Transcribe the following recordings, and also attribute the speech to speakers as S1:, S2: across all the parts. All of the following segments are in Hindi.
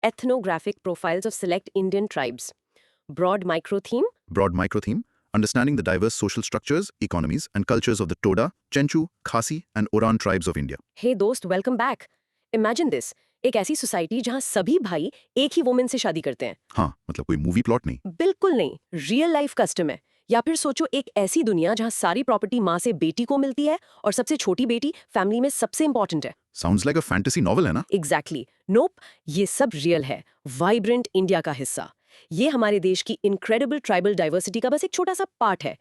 S1: ethnographic profiles of select Indian tribes. Broad micro theme.
S2: Broad micro theme, understanding the diverse social structures, economies, and cultures of the Toda, Chenchu, Khasi, and Oran tribes of India.
S1: Hey दोस्त, welcome back. Imagine this, एक ऐसी सोसाइटी जहां सभी भाई एक ही वुमेन से शादी करते हैं.
S2: हाँ, मतलब कोई मूवी प्लॉट नहीं.
S1: बिल्कुल नहीं, रियल लाइफ कस्टम है. या फिर सोचो एक ऐसी दुनिया जहां सारी प्रॉपर्टी माँ से बेटी को मिलती है और सबसे छोटी बेटी फैमिली में सबसे इंपॉर्टेंट है.
S2: Sounds like a fantasy novel है ना?
S1: एग्जैक्टली. नोप, ये सब रियल है. वाइब्रेंट इंडिया का हिस्सा. ये हमारे देश की इनक्रेडिबल ट्राइबल डाइवर्सिटी का बस एक छोटा सा पार्ट है.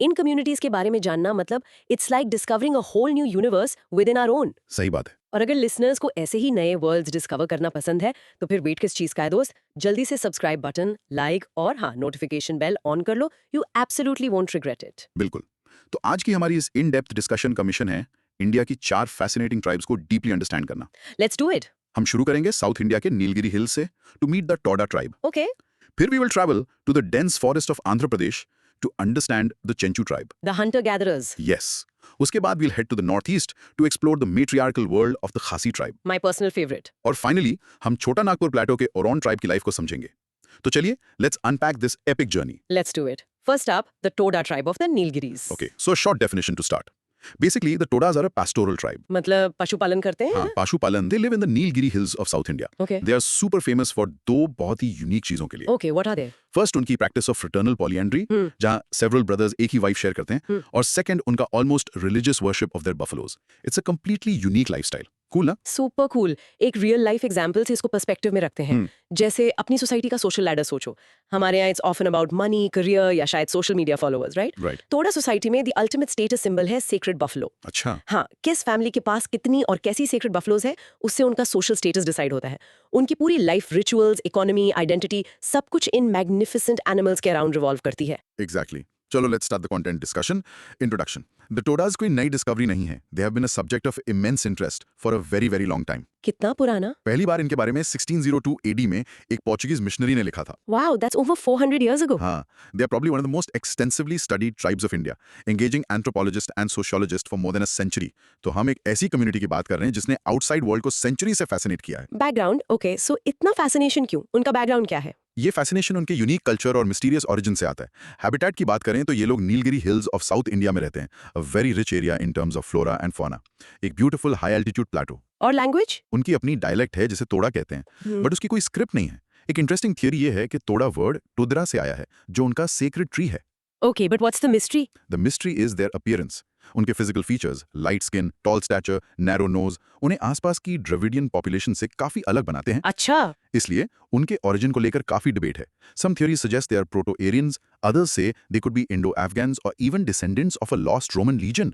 S1: इन कम्युनिटीज के बारे में जानना मतलब it's like discovering a whole new universe within our own.
S2: सही बात है.
S1: और अगर लिसनर्स को ऐसे ही नए वर्ल्ड्स डिस्कवर करना पसंद है तो फिर वेट किस चीज का है दोस्त. जल्दी से सब्सक्राइब बटन, लाइक और हाँ नोटिफिकेशन बेल ऑन कर लो. You absolutely won't regret it.
S2: बिल्कुल. तो आज की हमारी इस इन डेप्थ डिस्कशन का मिशन है इंडिया की 4 फैसिनेटिंग ट्राइब्स को डीपली अंडरस्टैंड करना.
S1: Let's do it.
S2: हम शुरू करेंगे साउथ इंडिया के नीलगिरी हिल्स से to meet the Toda tribe.
S1: Okay.
S2: फिर we will travel to the dense forest of Andhra Pradesh to understand the Chenchu tribe.
S1: The hunter gatherers.
S2: Yes. उसके बाद we'll head to the northeast to explore the matriarchal world of the Khasi tribe.
S1: My personal favourite.
S2: और फाइनली हम छोटा नागपुर प्लेटो के ओरोन ट्राइब की लाइफ को समझेंगे. तो चलिए let's unpack this epic journey.
S1: Let's do it. First up the Toda tribe of the Nilgiris.
S2: Okay, so a short definition to start. Basically, the Todas are a pastoral tribe.
S1: मतलब पशुपालन करते हैं.
S2: हाँ, पाशुपालन. They live in the Nilgiri hills of South India.
S1: Okay.
S2: They are super famous for 2 बहुत ही यूनिक चीजों के लिए.
S1: Okay, what are they?
S2: First उनकी प्रैक्टिस ऑफ फ्रेटर्नल पॉलीएंड्री, जहां सेवरल ब्रदर्स एक ही वाइफ शेयर करते हैं. और सेकंड उनका almost religious worship of their buffaloes. It's a completely unique lifestyle. Cool ना?
S1: Super cool. एक रियल लाइफ एग्जांपल से इसको पर्सपेक्टिव में रखते हैं. जैसे अपनी सोसाइटी का सोशल लैडर सोचो. हमारे यहाँ it's often about money, career या शायद social media followers, right?
S2: Right.
S1: Toda society में द अल्टीमेट स्टेटस सिंबल है सेक्रेड बफलो.
S2: अच्छा.
S1: हाँ, किस फैमिली के पास कितनी और कैसी सेक्रेड बफलोज है उससे उनका सोशल स्टेटस डिसाइड होता है. उनकी पूरी लाइफ रिचुअल्स, इकोनॉमी, आइडेंटिटी सब कुछ इन मैग्निफिसेंट एनिमल्स के अराउंड रिवॉल्व करती है.
S2: Exactly. चलो let's start the content discussion. Introduction. The Todas कोई नई डिस्कवरी नहीं है. They have been a subject of immense interest for a very very long time.
S1: कितना पुराना?
S2: पहली बार इनके बारे में 1602 AD में एक पोर्चुगीज मिशनरी ने लिखा था.
S1: Wow, that's over 400 years ago.
S2: हाँ, they are probably one of the most extensively studied tribes of India, engaging anthropologists and sociologists for more than a century. तो हम एक ऐसी कम्युनिटी की बात कर रहे हैं जिसने आउटसाइड वर्ल्ड को सेंचुरी से फैसिनेट किया है.
S1: बैकग्राउंड. ओके, सो इतना फैसिनेशन क्यों? उनका बैकग्राउंड क्या है?
S2: ये फैसिनेशन उनके यूनिक कल्चर और मिस्टीरियस ओरिजिन से आता है. हैबिटेट की बात करें तो ये लोग Nilgiri hills of south India में रहते हैं. A very rich area in terms of flora and fauna. एक ब्यूटीफुल हाई एल्टीट्यूड प्लेटो.
S1: और लैंग्वेज?
S2: उनकी अपनी डायलेक्ट है जिसे तोड़ा कहते हैं, बट उसकी कोई स्क्रिप्ट नहीं है. एक इंटरेस्टिंग थियरी ये है कि तोड़ा वर्ड टुदरा से आया है, जो उनका सेक्रेड ट्री है.
S1: Okay, but what's the mystery?
S2: The mystery is their appearance. उनके physical features, light skin, tall stature, narrow nose, उन्हें आसपास की ड्रेविडियन पॉपुलेशन से काफी अलग बनाते हैं.
S1: अच्छा.
S2: इसलिए उनके ओरिजिन को लेकर काफी डिबेट है. Some theories suggest they are proto Aryans, others say they could be Indo Afghans और even descendants of a lost Roman legion.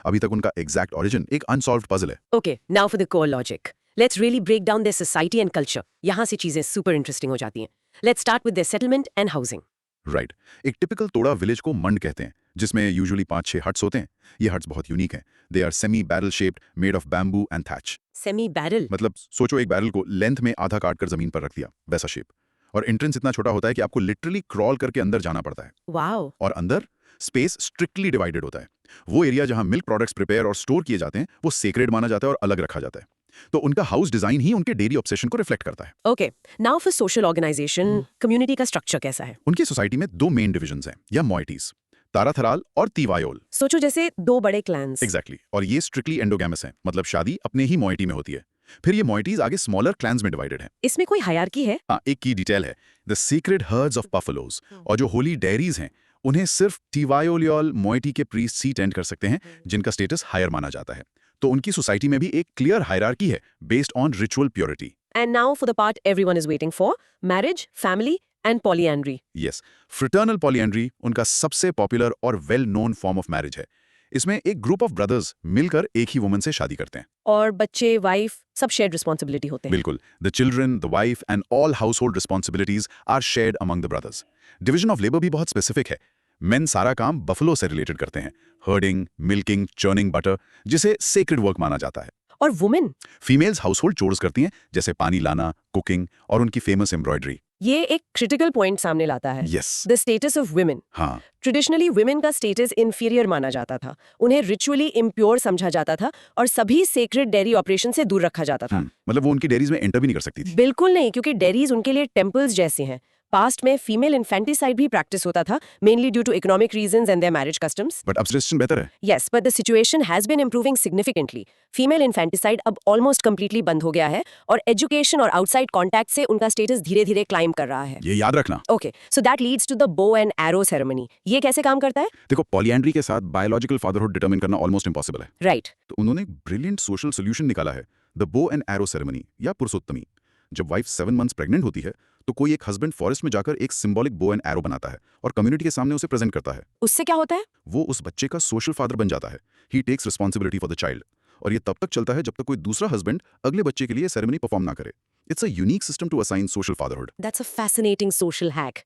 S2: अभी तक उनका एग्जैक्ट ओरिजिन एक अनसॉल्व्ड पजल है.
S1: Okay, now for the core logic. Let's really break down their society and culture. यहाँ से चीजें सुपर इंटरेस्टिंग हो जाती हैं. Let's start with their settlement and housing.
S2: Right. एक टिपिकल तोड़ा विलेज को मंड कहते हैं, जिसमें यूजुअली 5-6 हट्स होते हैं. ये हट्स बहुत यूनिक हैं. They are semi barrel shaped, made of bamboo and thatch.
S1: Semi barrel
S2: मतलब सोचो एक बैरल को लेंथ में आधा काट कर जमीन पर रख दिया, वैसा शेप. और एंट्रेंस इतना छोटा होता है कि आपको लिटरली क्रॉल करके अंदर जाना पड़ता है.
S1: वाओ.
S2: और अंदर स्पेस स्ट्रिक्टली डिवाइडेड होता है. वो एरिया जहां मिल्क प्रोडक्ट्स प्रिपेयर और स्टोर किए जाते हैं वो सेक्रेड माना जाता है और अलग रखा जाता है. तो उनका हाउस डिजाइन ही उनके डेली ऑब्सेशन को रिफ्लेक्ट करता है.
S1: Okay, now for social organisation, community का स्ट्रक्चर कैसा है?
S2: उनकी सोसाइटी में 2 मेन डिविजन्स हैं या मॉइटीज, ताराथराल और तीवायोल.
S1: सोचो जैसे 2 बड़े क्लैंस.
S2: एग्जैक्टली. और ये स्ट्रिक्टली एंडोगैमस हैं, मतलब शादी अपने ही मॉइटी में होती है. फिर ये मॉइटीज आगे स्मॉलर क्लैंस में डिवाइडेड हैं.
S1: इसमें कोई हायरार्की है?
S2: हाँ, एक की डिटेल है, the secret hertz of buffaloes. और जो होली डेयरीज हैं उन्हें सिर्फ तीवायोलियल मॉइटी के प्रीस्ट ही टेंड कर सकते हैं, जिनका स्टेटस हायर माना जाता है. तो उनकी सोसाइटी में भी एक क्लियर हायरार्की है based on ritual purity.
S1: And now for the part everyone is waiting for, marriage, family and polyandry.
S2: Yes, fraternal polyandry उनका सबसे पॉपुलर और well known form of marriage है. इसमें एक ग्रुप ऑफ ब्रदर्स मिलकर एक ही वुमन से शादी करते हैं.
S1: और बच्चे, वाइफ, सब शेयर्ड रिस्पांसिबिलिटी होते हैं.
S2: बिल्कुल. The children, the wife and all household responsibilities are shared among the brothers. Division of labour भी बहुत स्पेसिफिक है. मेन सारा काम बफलो से रिलेटेड करते हैं, हर्डिंग, मिल्किंग, चर्निंग बटर, जिसे सेक्रेड वर्क माना जाता है.
S1: और women?
S2: Females house hold chores करती हैं, जैसे पानी लाना, कुकिंग और उनकी फेमस एम्ब्रॉयडरी.
S1: ये एक क्रिटिकल पॉइंट सामने लाता है,
S2: yes.
S1: The status of women.
S2: हाँ,
S1: ट्रेडिशनली वुमेन का स्टेटस इन्फीरियर माना जाता था, उन्हें रिचुअली इम्प्योर समझा जाता था और सभी सेक्रेड डेयरी ऑपरेशन से दूर रखा जाता था।
S2: मतलब वो उनकी डेयरीज में एंटर भी नहीं कर सकती थी।
S1: बिल्कुल नहीं, क्योंकि डेयरीज उनके लिए टेम्पल्स जैसे हैं। पास्ट में फीमेल इन्फेंटिसाइड भी प्रैक्टिस होता था, mainly due to economic reasons and their marriage customs.
S2: But अब सिचुएशन बेहतर है।
S1: Yes, but the situation has been improving significantly. Female infanticide अब almost completely बंद हो गया है और education और outside contact से उनका status धीरे-धीरे climb कर रहा है।
S2: ये याद रखना।
S1: Okay, so that leads to the bow and arrow ceremony. ये कैसे काम करता है?
S2: देखो, पॉलीएंड्री के साथ बायोलॉजिकल फादरहुड डिटरमिन करना ऑलमोस्ट इम्पॉसिबल है।
S1: Right.
S2: तो उन्होंने एक ब्रिलियंट सोशल सोल्यूशन निकाला है, the bow and arrow ceremony या पुरुषोत्तमी। जब वाइफ 7 मंथ्स प्रेग्नेंट होती है तो कोई एक हस्बैंड फॉरेस्ट में जाकर एक सिंबॉलिक बो एंड एरो बनाता है और कम्युनिटी के सामने उसे प्रेजेंट करता है।
S1: उससे क्या होता है?
S2: वो उस बच्चे का सोशल फादर बन जाता है। He takes responsibility for the child. और ये तब तक चलता है जब तक कोई दूसरा हस्बैंड अगले बच्चे के लिए सेरेमनी परफॉर्म ना करे। It's a unique system to assign social fatherhood.
S1: That's a fascinating social hack.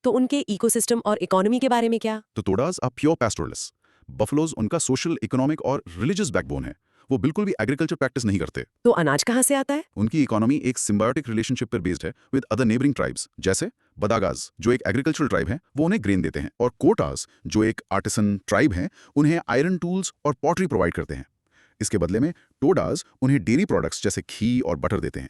S1: तो उनके इकोसिस्टम और इकोनॉमी के बारे में क्या?
S2: तो टोडास आर प्योर पैस्टोरलिस्ट। बफलोज उनका सोशल, इकोनॉमिक और रिलीजियस बैकबोन है। वो बिल्कुल भी एग्रीकल्चर प्रैक्टिस नहीं करते।
S1: तो अनाज कहाँ से आता है?
S2: उनकी इकोनॉमी एक सिम्बायोटिक रिलेशनशिप पर बेस्ड है विद अदर नेबरिंग ट्राइब्स, जैसे बदागाज जो एक एग्रीकल्चरल ट्राइब है, वो उन्हें ग्रेन देते हैं, और कोटास जो एक आर्टिसन ट्राइब है, उन्हें आयरन टूल्स और पॉटरी प्रोवाइड करते हैं। इसके बदले में टोडास उन्हें डेयरी प्रोडक्ट्स जैसे घी और बटर देते हैं।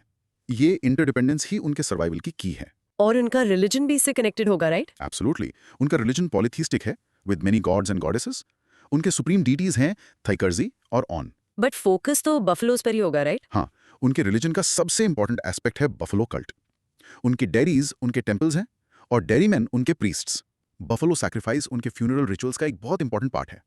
S2: ये इंटरडिपेंडेंस ही उनके सर्वाइवल की है।
S1: और उनका रिलीजन भी इससे कनेक्टेड होगा, राइट?
S2: एब्सोल्युटली। उनका रिलीजन पॉलीथीस्टिक है with many gods and goddesses. उनके सुप्रीम डीटीज हैं थाइकर्जी और ऑन।
S1: बट फोकस तो बफलोज पर ही होगा, राइट?
S2: हाँ, उनके रिलीजन का सबसे इंपॉर्टेंट एस्पेक्ट है बफलो कल्ट। उनकी डेयरीज उनके टेम्पल्स हैं और डेयरीमैन उनके प्रीस्ट्स। बफलो सैक्रिफाइस उनके फ्यूनरल रिचुअल्स का एक बहुत इंपॉर्टेंट पार्ट है।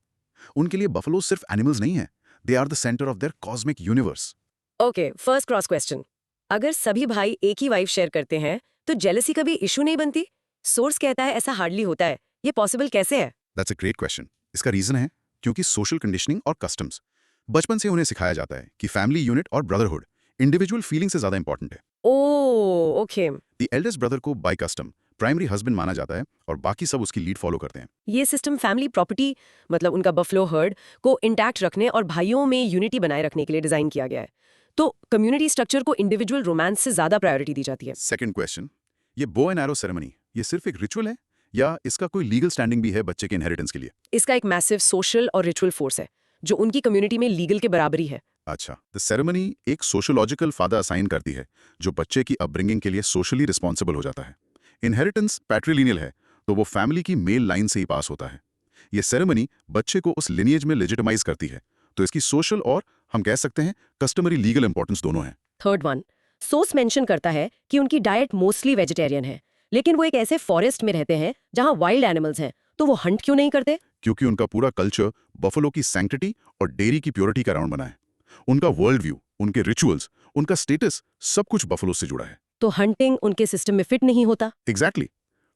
S2: उनके लिए बफलो सिर्फ एनिमल्स नहीं है, they are the centre of their cosmic universe.
S1: Okay, first cross question. अगर सभी भाई एक ही वाइफ शेयर करते हैं तो जेलसी का भी इशू नहीं बनती? सोर्स कहता है ऐसा हार्डली होता है, ये पॉसिबल कैसे है?
S2: That's a great question. इसका रीजन है क्योंकि सोशल कंडीशनिंग और कस्टम्स। बचपन से उन्हें सिखाया जाता है कि फैमिली यूनिट और ब्रदरहुड इंडिविजुअल फीलिंग से ज्यादा इंपॉर्टेंट है।
S1: ओह, ओके।
S2: द एल्डेस्ट ब्रदर को बाय कस्टम प्राइमरी हस्बैंड माना जाता है और बाकी सब उसकी लीड फॉलो करते हैं।
S1: ये सिस्टम फैमिली प्रॉपर्टी, मतलब उनका बफलो हर्ड को इंटैक्ट रखने और भाइयों में यूनिटी बनाए रखने के लिए डिजाइन किया गया है। तो कम्युनिटी स्ट्रक्चर को इंडिविजुअल रोमांस से ज्यादा प्रायोरिटी दी जाती है।
S2: सेकंड क्वेश्चन, ये बो एंड एरो सेरेमनी ये सिर्फ एक रिचुअल है या इसका कोई लीगल स्टैंडिंग भी है बच्चे के इनहेरिटेंस के लिए?
S1: इसका एक मैसिव सोशल और रिचुअल फोर्स है जो उनकी कम्युनिटी में लीगल के बराबरी है।
S2: अच्छा, द सेरेमनी एक सोशोलॉजिकल फादर असाइन करती है जो बच्चे की अपब्रिंगिंग के लिए सोशली रिस्पॉन्सिबल हो जाता है। इनहेरिटेंस पैट्रिलिनियल है तो वो फैमिली की मेल लाइन से ही पास होता है। ये सेरेमनी बच्चे को उस लिनिएज में लेजिटिमाइज करती है, तो इसकी सोशल और हम कह सकते हैं कस्टमरी लीगल इंपॉर्टेंस दोनों है।
S1: थर्ड वन, सोर्स मेंशन करता है कि उनकी डाइट मोस्टली वेजिटेरियन है, लेकिन वो एक ऐसे फॉरेस्ट में रहते हैं जहां वाइल्ड एनिमल्स हैं, तो वो हंट क्यों नहीं करते?
S2: क्योंकि उनका पूरा कल्चर बफलो की सैंक्टिटी और डेयरी की प्योरिटी का राउंड बना है। उनका वर्ल्ड व्यू, उनके रिचुअल्स, उनका स्टेटस सब कुछ बफलो से जुड़ा है।
S1: तो हंटिंग उनके सिस्टम में फिट नहीं होता।
S2: एग्जैक्टली।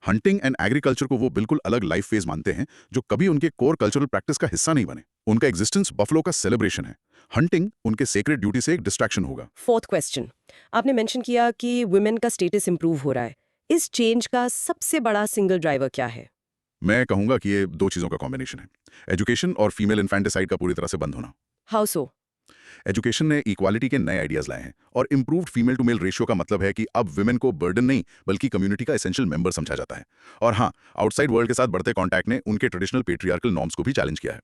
S2: हंटिंग एंड एग्रीकल्चर को वो बिल्कुल अलग लाइफ फेज मानते हैं जो कभी उनके कोर कल्चरल प्रैक्टिस का हिस्सा नहीं बने। उनका एग्जिस्टेंस बफलो का सेलिब्रेशन है। हंटिंग उनके सेक्रेड ड्यूटी से एक डिस्ट्रैक्शन होगा।
S1: फोर्थ क्वेश्चन, आपने मेंशन किया कि वुमेन का स्टेटस इंप्रूव हो रहा है। इस चेंज का सबसे बड़ा सिंगल ड्राइवर क्या है?
S2: मैं कहूंगा कि ये दो चीजों का कॉम्बिनेशन है, एजुकेशन और फीमेल इन्फेंटिसाइड का पूरी तरह से बंद होना।
S1: How so?
S2: एजुकेशन ने इक्वालिटी के नए आइडियाज लाए हैं और improved female to male ratio का मतलब है कि अब वुमेन को बर्डन नहीं बल्कि कम्युनिटी का एसेंशियल मेंबर समझा जाता है। और हाँ, आउटसाइड वर्ल्ड के साथ बढ़ते कॉन्टैक्ट ने उनके ट्रेडिशनल पेट्रियार्कल नॉर्म्स को भी चैलेंज किया है।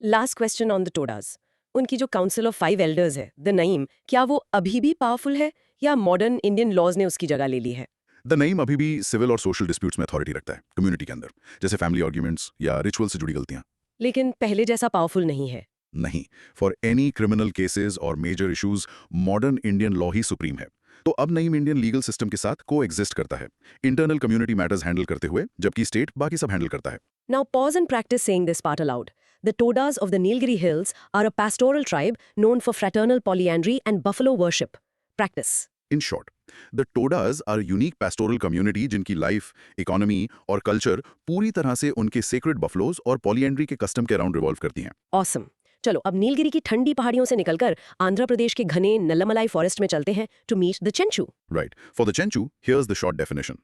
S1: Last question on the Todas. उनकी जो काउंसिल ऑफ 5 एल्डर्स है, द नईम, क्या वो अभी भी पावरफुल है या मॉडर्न इंडियन लॉज ने उसकी जगह ले ली है?
S2: द नईम अभी भी सिविल और सोशल डिस्प्यूट्स में अथॉरिटी रखता है कम्युनिटी के अंदर, जैसे फैमिली आर्ग्यूमेंट्स या रिचुअल से जुड़ी गलतियां।
S1: लेकिन पहले जैसा पावरफुल नहीं है।
S2: नहीं, फॉर एनी क्रिमिनल केसेस और major issues modern Indian law ही सुप्रीम है। तो अब नईम इंडियन लीगल सिस्टम के साथ को एग्जिस्ट करता है, इंटरनल कम्युनिटी मैटर्स हैंडल करते हुए, जबकि स्टेट बाकी सब हैंडल करता है।
S1: Now pause and practice saying this part aloud. The Todas of the Nilgiri Hills are a pastoral tribe known for fraternal polyandry and buffalo worship. Practice.
S2: In short, the Todas are unique pastoral community जिनकी लाइफ, इकोनॉमी और कल्चर पूरी तरह से उनके सेक्रेड बफलोज और पॉलीएंड्री के कस्टम के अराउंड रिवॉल्व करती हैं।
S1: Awesome. चलो अब नीलगिरी की ठंडी पहाड़ियों से निकलकर आंध्र प्रदेश के घने नल्लमलाई फॉरेस्ट में चलते हैं to meet the Chenchu.
S2: Right. For the Chenchu, here's the short definition.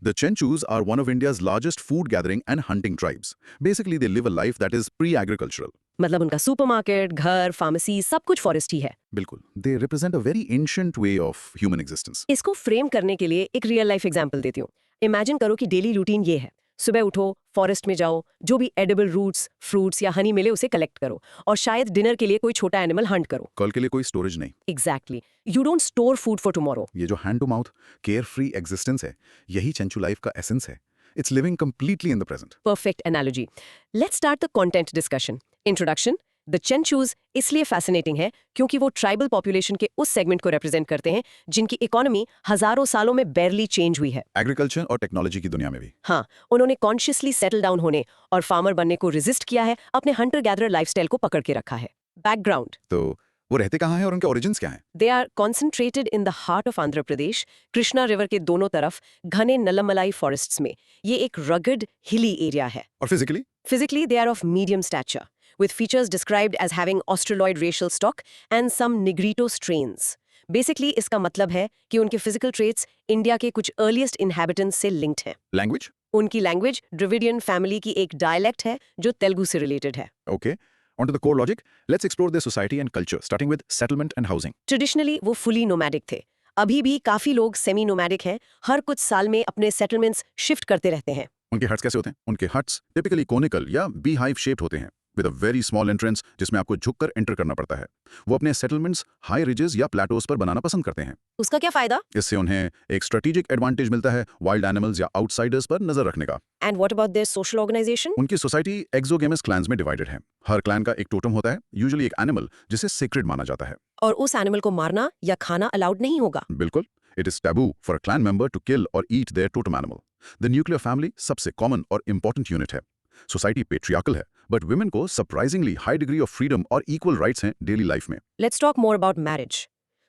S2: The Chenchus are one of India's largest food gathering and hunting tribes. Basically, they live a life that is pre-agricultural.
S1: मतलब उनका सुपरमार्केट, घर, फार्मेसी सब कुछ फॉरेस्ट ही है।
S2: बिल्कुल, they represent a very ancient way of human existence.
S1: इसको फ्रेम करने के लिए एक रियल लाइफ एग्जांपल देती हूँ। इमेजिन करो कि डेली रूटीन ये है, सुबह उठो, फॉरेस्ट में जाओ, जो भी एडिबल रूट्स, फ्रूट्स या हनी मिले उसे कलेक्ट करो, और शायद डिनर के लिए कोई छोटा एनिमल हंट करो।
S2: कल के लिए कोई स्टोरेज नहीं।
S1: Exactly, you don't store food for tomorrow.
S2: ये जो hand to mouth carefree existence है, यही चंचू लाइफ का एसेंस है। It's living completely in the present.
S1: Perfect analogy. Let's start the content discussion. Introduction. The Chenchus इसलिए fascinating है क्योंकि वो ट्राइबल पॉपुलेशन के उस सेगमेंट को रिप्रेजेंट करते हैं जिनकी इकोनॉमी हजारों सालों में barely चेंज हुई है।
S2: एग्रीकल्चर और टेक्नोलॉजी की दुनिया में भी।
S1: हाँ, उन्होंने कॉन्शियसली सेटल डाउन होने और फार्मर बनने को रेजिस्ट किया है, अपने हंटर गैदरर लाइफस्टाइल को पकड़ के रखा है। बैकग्राउंड।
S2: तो वो रहते कहाँ हैं और उनके ओरिजिन्स क्या हैं?
S1: They are concentrated in the heart of Andhra Pradesh, Krishna river के दोनों तरफ घने नलमलाई फॉरेस्ट्स में। ये एक रगड हिली एरिया है।
S2: और physically?
S1: Physically, they are of medium stature, with features described as having Australoid racial stock and some Negrito strains. Basically, इसका मतलब है कि उनके physical traits इंडिया के कुछ earliest inhabitants से linked हैं।
S2: लैंग्वेज?
S1: उनकी लैंग्वेज Dravidian family की एक dialect है जो तेलुगु से related है।
S2: Okay. On to the core logic, let's explore their society and culture, starting with settlement and housing.
S1: Traditionally, वो fully nomadic थे। अभी भी काफी लोग semi nomadic हैं, हर कुछ साल में अपने settlements shift करते रहते हैं।
S2: उनके हट्स कैसे होते हैं? उनके हट्स टिपिकली कोनिकल या बी हाइव शेप्ड होते हैं, with a very small entrance जिसमें आपको झुककर एंटर करना पड़ता है। वो अपने सेटलमेंट्स हाई रिजेस या प्लेटोज पर बनाना पसंद करते हैं।
S1: उसका क्या फायदा?
S2: इससे उन्हें एक स्ट्रेटेजिक एडवांटेज मिलता है वाइल्ड एनिमल्स या आउटसाइडर्स पर नजर रखने का।
S1: And what about their social organization?
S2: उनकी सोसाइटी एक्सोगेमस क्लैंस में डिवाइडेड है। हर क्लैन का एक टोटम होता है, यूजुअली एक एनिमल जिसे सीक्रेट माना जाता है।
S1: और उस एनिमल को मारना या खाना अलाउड नहीं होगा।
S2: बिल्कुल, it is taboo for a clan member to kill और eat their totem animal. The nuclear family सबसे कॉमन और इंपॉर्टेंट यूनिट है। सोसाइटी पेट्रियार्कल है, बट वुमेन को surprisingly high degree of freedom और इक्वल राइट्स हैं डेली लाइफ में।
S1: Let's talk more about marriage.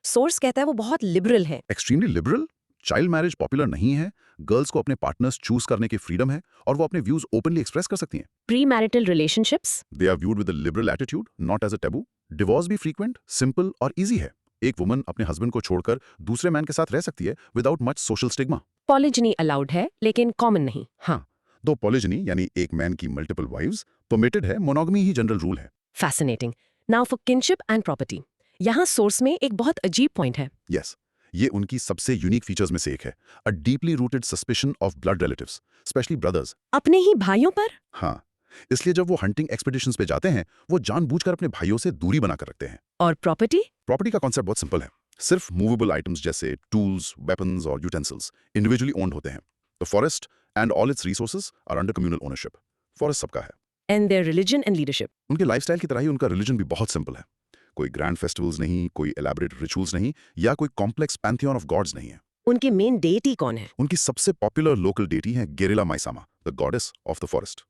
S1: Source कहता है वो बहुत लिबरल है।
S2: Extremely liberal. Child marriage popular नहीं है, गर्ल्स को अपने पार्टनर्स चूज करने की फ्रीडम है और वो अपने व्यूज ओपनली एक्सप्रेस कर सकती हैं।
S1: Premarital relationships?
S2: They are viewed with a liberal attitude, not as a taboo. Divorce भी फ्रीक्वेंट, सिंपल और इजी है। एक वुमन अपने हस्बैंड को छोड़कर दूसरे मैन के साथ रह सकती है without much social stigma.
S1: Polygyny allowed है लेकिन कॉमन नहीं।
S2: हाँ, दो पॉलिजनी यानी एक मैन की मल्टीपल वाइव्स परमिटेड है, मोनोगमी ही जनरल रूल है।
S1: Fascinating. Now for kinship and property. यहाँ सोर्स में एक बहुत अजीब पॉइंट है।
S2: यस, ये उनकी सबसे यूनिक फीचर्स में से एक है, अ deeply rooted suspicion of blood relatives, specially brothers.
S1: अपने ही भाइयों पर?
S2: हाँ, इसलिए जब वो हंटिंग एक्सपीडिशंस पे जाते हैं, वो जानबूझकर अपने भाइयों से दूरी बनाकर रखते हैं।
S1: और प्रॉपर्टी?
S2: प्रॉपर्टी का कॉन्सेप्ट बहुत सिंपल है, सिर्फ मूवेबल आइटम्स जैसे टूल्स, वेपन्स और यूटेंसिल्स इंडिविजुअली ओन्ड होते हैं। The forest and all its resources are under communal ownership. Forest सबका है।
S1: And their religion and leadership.
S2: उनके लाइफस्टाइल की तरह ही उनका रिलीजन भी बहुत सिंपल है। कोई ग्रैंड फेस्टिवल्स नहीं, कोई एलैबोरेट रिचुअल्स नहीं, या कोई कॉम्प्लेक्स पैंथियन ऑफ गॉड्स नहीं है।
S1: उनके मेन डेटी कौन है?
S2: उनकी सबसे पॉपुलर लोकल डेटी है Gerila Maisamma, the goddess of the forest.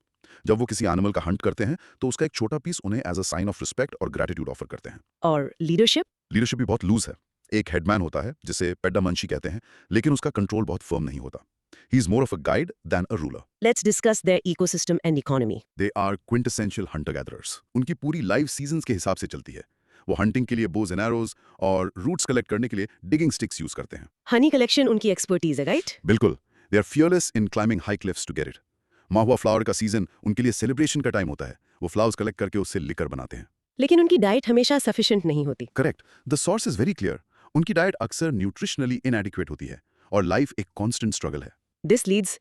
S2: जब वो किसी एनिमल का हंट करते हैं तो उसका एक छोटा पीस उन्हें as a sign of respect और ग्रेटिट्यूड ऑफर करते हैं।
S1: और लीडरशिप?
S2: लीडरशिप भी बहुत लूज है। एक हेडमैन होता है जिसे पेड्डामंशी कहते हैं, लेकिन उसका कंट्रोल बहुत फर्म नहीं होता। He is more of a guide than a ruler.
S1: Let's discuss their ecosystem and economy.
S2: They are quintessential hunter gatherers. उनकी पूरी लाइफ सीजन्स के हिसाब से चलती है। वो हंटिंग के लिए बोज एंड एरोज और रूट्स कलेक्ट करने के लिए डिगिंग स्टिक्स यूज करते हैं।
S1: हनी कलेक्शन उनकी एक्सपर्टीज है, राइट?
S2: बिल्कुल, they are fearless in climbing high cliffs to get it. Mahua flower का सीजन उनके लिए सेलिब्रेशन का टाइम होता है। वो फ्लावर्स कलेक्ट करके उससे लिकर बनाते हैं।
S1: लेकिन उनकी डाइट हमेशा सफिशिएंट नहीं होती।
S2: Correct, the source is very clear. उनकी डाइट अक्सर न्यूट्रिशनली इनएडिक्वेट होती है और लाइफ एक कांस्टेंट स्ट्रगल है।
S1: This leads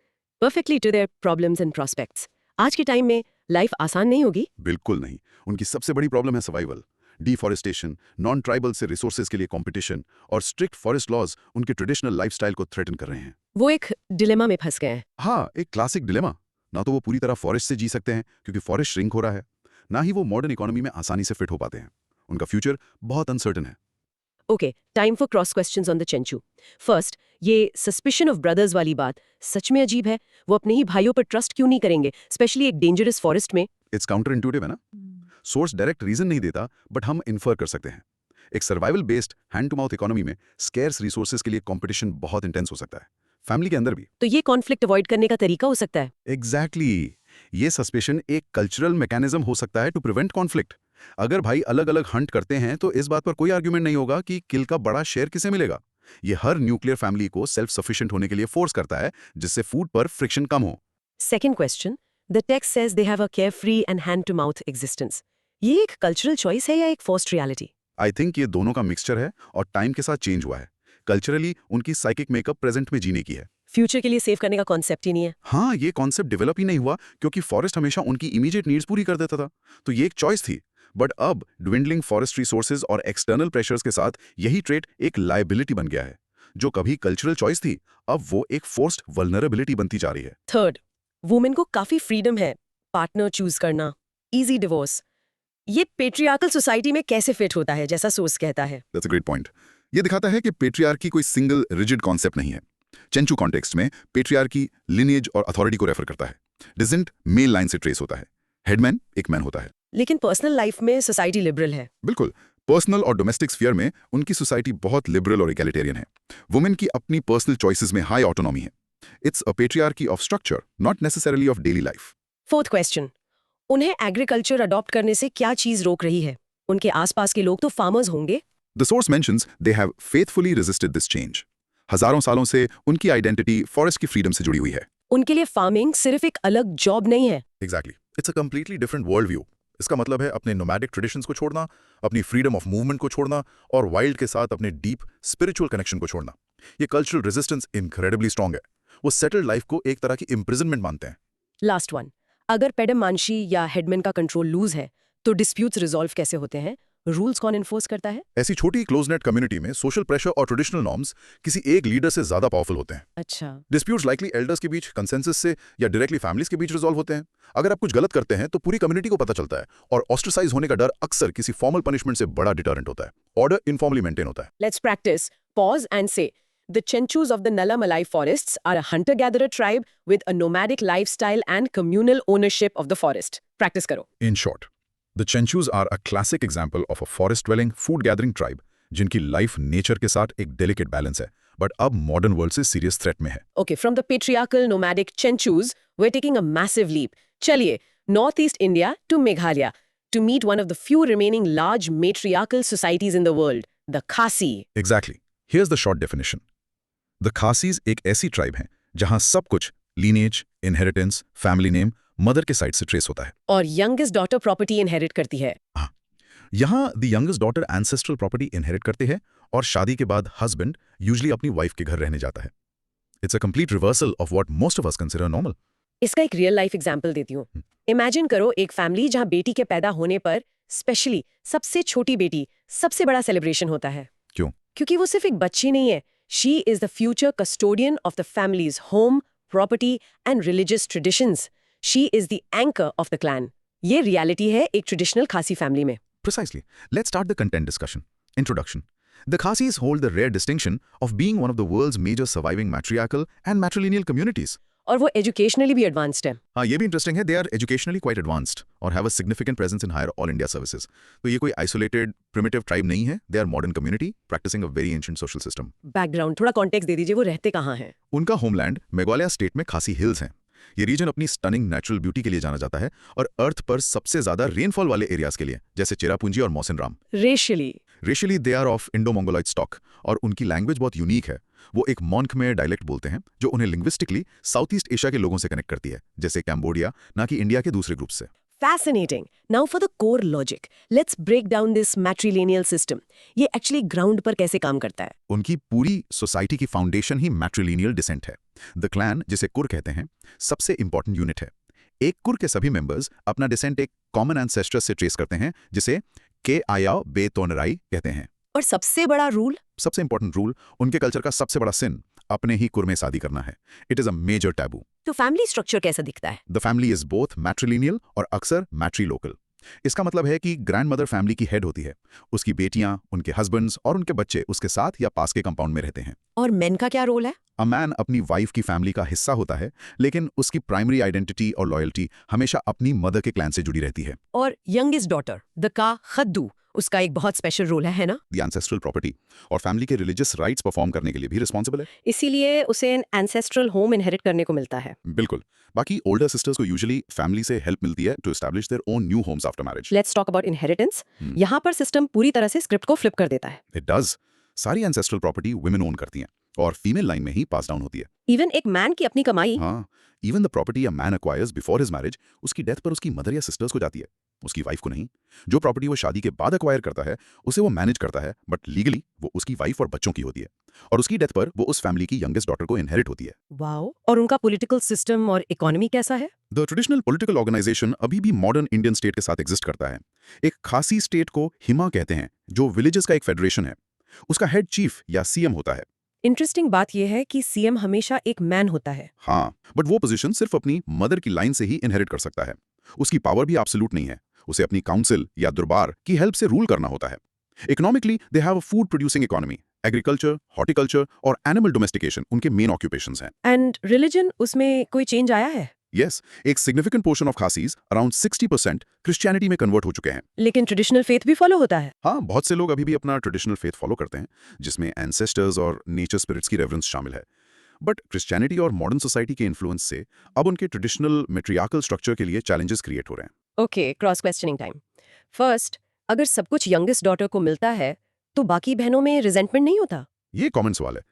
S1: perfectly to their problems and prospects. आज के टाइम में लाइफ आसान नहीं होगी।
S2: बिल्कुल नहीं। उनकी सबसे बड़ी प्रॉब्लम है सर्वाइवल। डिफॉरेस्टेशन, नॉन ट्राइबल से रिसोर्सेज के लिए कंपटीशन और स्ट्रिक्ट फॉरेस्ट लॉज उनके ट्रेडिशनल लाइफस्टाइल को थ्रेटन कर रहे हैं।
S1: वो एक डिलेमा में फंस गए हैं।
S2: हाँ, एक क्लासिक डिलेमा। ना तो वो पूरी तरह फॉरेस्ट से जी सकते हैं क्योंकि फॉरेस्ट श्रिंक हो रहा है, ना ही वो मॉडर्न इकोनॉमी में आसानी से फिट हो पाते हैं। उनका फ्यूचर बहुत अनसर्टन है।
S1: Okay, time for cross questions on the Chenchu. First, ये सस्पिशन ऑफ ब्रदर्स वाली बात सच में अजीब है। वो अपने ही भाइयों पर ट्रस्ट क्यों नहीं करेंगे, स्पेशली एक डेंजरस फॉरेस्ट में?
S2: इट्स काउंटर इंट्यूटिव है ना। सोर्स डायरेक्ट रीजन नहीं देता, बट हम इन्फर कर सकते हैं। एक survival based hand to mouth economy में स्केर्स रिसोर्सेज के लिए कंपटीशन बहुत इंटेंस हो सकता है, फैमिली के अंदर भी।
S1: तो ये कॉन्फ्लिक्ट अवॉइड करने का तरीका हो सकता है।
S2: एग्जैक्टली ये सस्पेशन एक कल्चरल मैकेनिज्म हो सकता है टू प्रिवेंट कॉन्फ्लिक्ट। अगर भाई अलग अलग हंट करते हैं तो इस बात पर कोई आर्ग्यूमेंट नहीं होगा कि किल का बड़ा शेयर किसे मिलेगा। ये हर न्यूक्लियर फैमिली को सेल्फ सफिशिएंट होने के लिए फोर्स करता है, जिससे फूड पर फ्रिक्शन कम हो।
S1: Second question, the text says they have a carefree and hand-to-mouth existence. ये एक कल्चरल चॉइस है या एक फोर्स्ड रियलिटी?
S2: आई थिंक ये दोनों का मिक्सचर है और टाइम के साथ चेंज हुआ है। कल्चरली उनकी साइकिक मेकअप प्रेजेंट में जीने की है।
S1: फ्यूचर के लिए सेव करने का कॉन्सेप्ट ही नहीं है।
S2: हाँ, ये कॉन्सेप्ट डेवलप ही नहीं हुआ क्योंकि फॉरेस्ट हमेशा उनकी इमीडिएट नीड्स पूरी कर देता था, तो ये एक चॉइस थी। बट अब ड्विंडलिंग फॉरेस्ट रिसोर्सेज और एक्सटर्नल प्रेशर्स के साथ यही ट्रेट एक लायबिलिटी बन गया है। जो कभी कल्चरल चॉइस थी, अब वो एक फोर्स्ड वल्नरेबिलिटी बनती जा रही है।
S1: थर्ड, वुमेन को काफी फ्रीडम है पार्टनर चूज करना, इजी डिवोर्स। ये पेट्रियार्कल सोसाइटी में कैसे फिट होता है जैसा सोर्स कहता है?
S2: That's a great point. ये दिखाता है कि पेट्रियार्की कोई सिंगल रिजिड कॉन्सेप्ट नहीं है। चेंचू कॉन्टेक्स्ट में पेट्रियार्की लिनिएज और अथॉरिटी को रेफर करता है। डिसेंट मेल लाइन से ट्रेस होता है। हेडमैन एक मैन होता है।
S1: लेकिन पर्सनल लाइफ में सोसाइटी लिबरल है।
S2: बिल्कुल, पर्सनल और डोमेस्टिक स्फीयर में उनकी सोसाइटी बहुत लिबरल और इगैलिटेरियन है। वुमेन की अपनी पर्सनल चॉइसेस में हाई ऑटोनॉमी है। It's a patriarchy of structure, not necessarily of daily life.
S1: Fourth question, उन्हें एग्रीकल्चर अडॉप्ट करने से क्या चीज रोक रही है? उनके आसपास के लोग तो फार्मर्स होंगे।
S2: The source mentions they have faithfully resisted this change. हजारों सालों से उनकी आइडेंटिटी फॉरेस्ट की फ्रीडम से जुड़ी हुई है।
S1: उनके लिए फार्मिंग सिर्फ एक अलग जॉब नहीं है।
S2: Exactly, it's a completely different world view. इसका मतलब है अपने नोमैडिक ट्रेडिशंस को छोड़ना, अपनी फ्रीडम ऑफ मूवमेंट को छोड़ना और वाइल्ड के साथ अपने डीप स्पिरिचुअल कनेक्शन को छोड़ना। ये कल्चरल रेजिस्टेंस इनक्रेडिबली स्ट्रांग है। वो सेटल्ड लाइफ को एक तरह की इम्प्रिजनमेंट मानते हैं।
S1: लास्ट वन, अगर पेडम मानशी या हेडमैन का कंट्रोल लूज है तो डिस्प्यूट्स रिजॉल्व कैसे होते हैं? रूल्स कौन इन्फोर्स करता है?
S2: ऐसी छोटी क्लोज-नेट कम्युनिटी में सोशल प्रेशर और ट्रेडिशनल नॉर्म्स किसी एक लीडर से ज्यादा पावरफुल होते हैं।
S1: अच्छा,
S2: डिस्प्यूट्स लाइकली एल्डर्स के बीच, कंसेंसस से या डायरेक्टली फैमिलीज के बीच रिजॉल्व होते हैं। अगर आप कुछ गलत करते हैं तो पूरी कम्युनिटी को पता चलता है और ऑस्ट्रेसाइज होने का डर अक्सर किसी फॉर्मल पनिशमेंट से बड़ा डिटरेंट होता है। ऑर्डर इनफॉर्मली मेंटेन होता है।
S1: let's practice. Pause and say, the Chenchus of the Nalla Malai forests are a hunter-gatherer tribe with a nomadic lifestyle and communal ownership of the forest. Practice karo.
S2: In short, the Chenchus are a classic example of a forest-dwelling, food-gathering tribe जिनकी लाइफ नेचर के साथ एक डेलिकेट बैलेंस है, बट अब मॉडर्न वर्ल्ड से सीरियस थ्रेट में है।
S1: Okay, from the patriarchal nomadic Chenchus, we're taking a massive leap. Chaliye, northeast India to Meghalaya, to meet one of the few remaining large matriarchal societies in the world, the Khasi.
S2: Exactly. Here's the short definition. The Khasis एक ऐसी ट्राइब है जहां सब कुछ lineage, inheritance, family name, mother के साइड से ट्रेस होता है।
S1: और youngest daughter property inherit करती है।
S2: हाँ, यहाँ the youngest daughter ancestral property inherit करते हैं और शादी के बाद हस्बैंड यूजुअली अपनी वाइफ के घर रहने जाता है। It's a complete reversal of what most of us consider normal.
S1: इसका एक रियल लाइफ एग्जाम्पल देती हूँ। इमेजिन करो एक फैमिली जहाँ बेटी के पैदा होने पर स्पेशली सबसे छोटी बेटी सबसे बड़ा सेलिब्रेशन होता है।
S2: क्यों?
S1: क्योंकि वो सिर्फ एक बच्ची नहीं है, she is the future custodian of the families home, property and religious traditions. She is the anchor of the clan. ये रियलिटी है एक ट्रेडिशनल खासी फैमिली में।
S2: Precisely. Let's start the content discussion. Introduction. The Khasis hold the rare distinction of being one of the world's major surviving matriarchal and matrilineal communities.
S1: और वो एजुकेशनली भी एडवांस्ड है।
S2: हाँ, ये भी इंटरेस्टिंग है। They are educationally quite advanced और have a significant presence in higher all India services. तो ये कोई isolated primitive tribe नहीं है। They are modern community practicing a very ancient social system.
S1: Background थोड़ा कॉन्टेक्स्ट दे दीजिए, वो रहते कहाँ हैं?
S2: उनका होमलैंड मेघालय स्टेट में खासी हिल्स हैं। ये रीजन अपनी स्टनिंग नेचुरल ब्यूटी के लिए जाना जाता है और अर्थ पर सबसे ज्यादा रेनफॉल वाले एरियाज के लिए, जैसे चेरापूंजी और Mawsynram. Racially they are of Indo Mongoloid stock और उनकी लैंग्वेज बहुत यूनिक है। वो एक मोनखमेर डायलेक्ट बोलते हैं जो उन्हें लिंग्विस्टिकली साउथ ईस्ट एशिया के लोगों से कनेक्ट करती है, जैसे कैम्बोडिया, ना कि इंडिया के दूसरे ग्रुप से।
S1: Fascinating. Now for the core logic. Let's break down this matrilineal system. ये एक्चुअली ग्राउंड पर कैसे काम करता है?
S2: उनकी पूरी सोसाइटी की फाउंडेशन ही मैट्रिलिनियल डिसेंट है। द क्लैन, जिसे कुर कहते हैं, सबसे इंपॉर्टेंट यूनिट है। एक कुर के सभी मेंबर्स अपना डिसेंट एक कॉमन एंसेस्टर से ट्रेस करते हैं, जिसे के आया बे तोनराई कहते हैं।
S1: और सबसे बड़ा रूल?
S2: सबसे इंपॉर्टेंट रूल, उनके कल्चर का सबसे बड़ा सिन, अपने ही कुर में शादी करना है। It is a major taboo.
S1: तो फैमिली स्ट्रक्चर कैसा दिखता है?
S2: The family is both matrilineal और अक्सर मैट्रीलोकल। इसका मतलब है कि ग्रैंडमदर फैमिली की हेड होती है, उसकी बेटियां, उनके हस्बैंड्स और उनके बच्चे उसके साथ या पास के कंपाउंड में रहते हैं।
S1: और मेन का क्या रोल है?
S2: अ मैन अपनी वाइफ की फैमिली का हिस्सा होता है, लेकिन उसकी प्राइमरी आइडेंटिटी और लॉयल्टी हमेशा अपनी मदर के क्लैन से जुड़ी रहती है।
S1: और यंगेस्ट डॉटर, द का खद्दू, उसका एक बहुत स्पेशल रोल है ना?
S2: द एंसेस्ट्रल प्रॉपर्टी और फैमिली के रिलीजियस राइट्स परफॉर्म करने के लिए भी रिस्पॉन्सिबल है।
S1: इसीलिए उसे एंसेस्ट्रल होम इनहेरिट करने को मिलता है।
S2: बिल्कुल। बाकी ओल्डर सिस्टर्स को यूजुअली फैमिली से हेल्प मिलती है to establish their own new homes after marriage.
S1: Let's talk about inheritance. यहाँ पर सिस्टम पूरी तरह से स्क्रिप्ट को फ्लिप कर देता है।
S2: It does. सारी एंसेस्ट्रल प्रॉपर्टी वुमेन ओन करती हैं और फीमेल लाइन में ही पास डाउन होती है।
S1: इवन एक मैन की अपनी कमाई?
S2: हाँ, even the property a man acquires before his marriage उसकी डेथ पर उसकी मदर या सिस्टर्स को जाती है। उसकी वाइफ को नहीं। जो प्रॉपर्टी वो शादी के बाद एक्वायर करता है उसे वो मैनेज करता है, बट लीगली वो उसकी वाइफ और बच्चों की होती है, और उसकी डेथ पर वो उस फैमिली की यंगेस्ट डॉटर को इनहेरिट होती है।
S1: वाओ, और उनका पॉलिटिकल सिस्टम और इकोनॉमी कैसा है?
S2: द ट्रेडिशनल पॉलिटिकल ऑर्गेनाइजेशन अभी भी मॉडर्न इंडियन स्टेट के साथ एग्जिस्ट करता है। एक खासी स्टेट को हिमा कहते हैं, जो विलेजेस का एक फेडरेशन है। उसका हेड चीफ या सीएम होता है।
S1: इंटरेस्टिंग बात यह है कि सीएम हमेशा एक मैन होता है।
S2: हाँ, बट वो पोजीशन सिर्फ अपनी मदर की लाइन से ही इनहेरिट कर सकता है। उसकी पावर भी एब्सोल्यूट नहीं है। उसे अपनी काउंसिल या दरबार की हेल्प से रूल करना होता है। Economically they have a food producing economy. Agriculture, horticulture और एनिमल डोमेस्टिकेशन उनके मेन ऑक्यूपेशंस हैं।
S1: एंड रिलीजन, उसमें कोई चेंज आया है?
S2: यस, एक significant portion of Khasis around 60% Christianity में कन्वर्ट हो चुके हैं।
S1: लेकिन ट्रेडिशनल फेथ भी फॉलो होता है?
S2: हाँ, बहुत से लोग अभी भी अपना ट्रेडिशनल फेथ फॉलो करते हैं, जिसमें एंसेस्टर्स और नेचर स्पिरिट्स की रेवरेंस शामिल है। बट क्रिश्चियनिटी और मॉडर्न सोसाइटी के इन्फ्लुएंस से अब उनके ट्रेडिशनल मेट्रियार्कल स्ट्रक्चर के लिए चैलेंजेस क्रिएट हो रहे हैं।
S1: Okay, cross questioning time. First, अगर सब कुछ यंगेस्ट डॉटर को मिलता है तो बाकी बहनों में रिजेंटमेंट नहीं होता?
S2: ये कॉमन सवाल है।